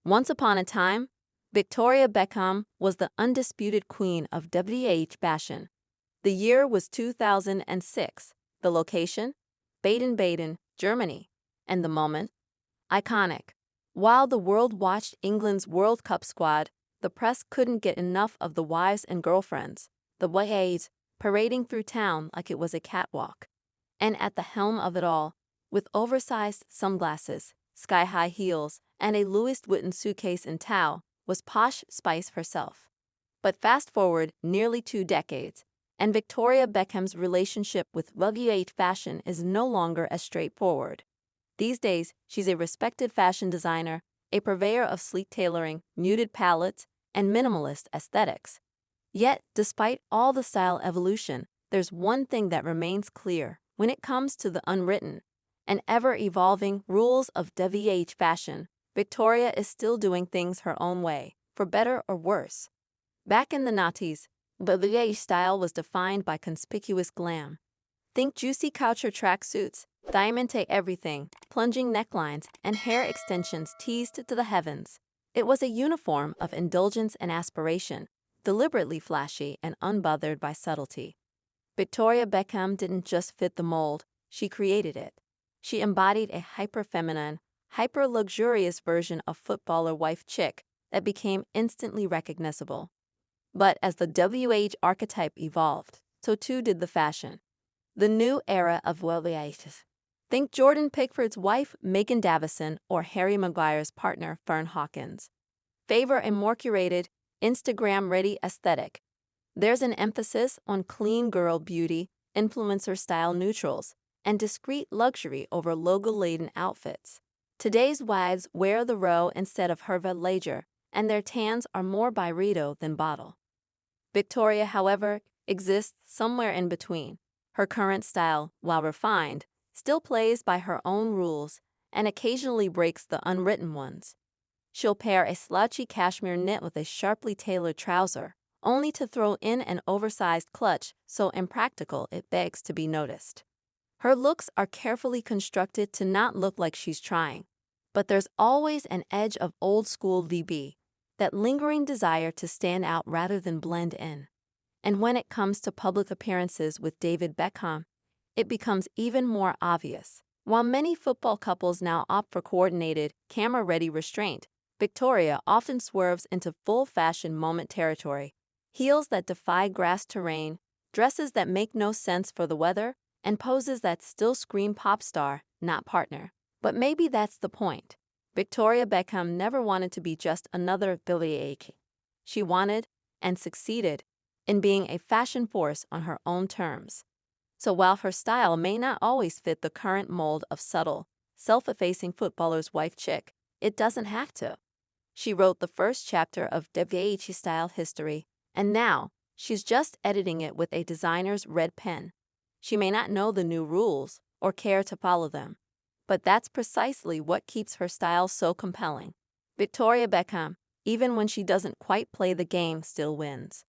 Once upon a time, Victoria Beckham was the undisputed queen of WAG fashion. The year was 2006, the location, Baden-Baden, Germany, and the moment, iconic. While the world watched England's World Cup squad, the press couldn't get enough of the wives and girlfriends, the WAGs, parading through town like it was a catwalk. And at the helm of it all, with oversized sunglasses, sky-high heels, and a Louis Vuitton suitcase in tow, was Posh Spice herself. But fast forward nearly 2 decades, and Victoria Beckham's relationship with WAG fashion is no longer as straightforward. These days, she's a respected fashion designer, a purveyor of sleek tailoring, muted palettes, and minimalist aesthetics. Yet, despite all the style evolution, there's one thing that remains clear when it comes to the unwritten and ever-evolving rules of WAG fashion. Victoria is still doing things her own way, for better or worse. Back in the 90s, WAG style was defined by conspicuous glam. Think juicy couture tracksuits, diamante everything, plunging necklines, and hair extensions teased to the heavens. It was a uniform of indulgence and aspiration, deliberately flashy and unbothered by subtlety. Victoria Beckham didn't just fit the mold, she created it. She embodied a hyper-feminine, hyper-luxurious version of footballer wife chick that became instantly recognizable. But as the WAG archetype evolved, so too did the fashion. The new era of WAG. Think Jordan Pickford's wife, Megan Davison, or Harry Maguire's partner, Fern Hawkins. Favor a more curated, Instagram-ready aesthetic. There's an emphasis on clean girl beauty, influencer-style neutrals, and discreet luxury over logo-laden outfits. Today's wives wear the row instead of Hervé Leger, and their tans are more Byredo than bottle. Victoria, however, exists somewhere in between. Her current style, while refined, still plays by her own rules and occasionally breaks the unwritten ones. She'll pair a slouchy cashmere knit with a sharply tailored trouser, only to throw in an oversized clutch so impractical it begs to be noticed. Her looks are carefully constructed to not look like she's trying, but there's always an edge of old-school VB, that lingering desire to stand out rather than blend in. And when it comes to public appearances with David Beckham, it becomes even more obvious. While many football couples now opt for coordinated, camera-ready restraint, Victoria often swerves into full-fashion moment territory. Heels that defy grass terrain, dresses that make no sense for the weather, and poses that still scream pop star, not partner. But maybe that's the point. Victoria Beckham never wanted to be just another WAG. She wanted, and succeeded, in being a fashion force on her own terms. So while her style may not always fit the current mold of subtle, self-effacing footballer's wife chick, it doesn't have to. She wrote the first chapter of WAG style history, and now she's just editing it with a designer's red pen. She may not know the new rules or care to follow them, but that's precisely what keeps her style so compelling. Victoria Beckham, even when she doesn't quite play the game, still wins.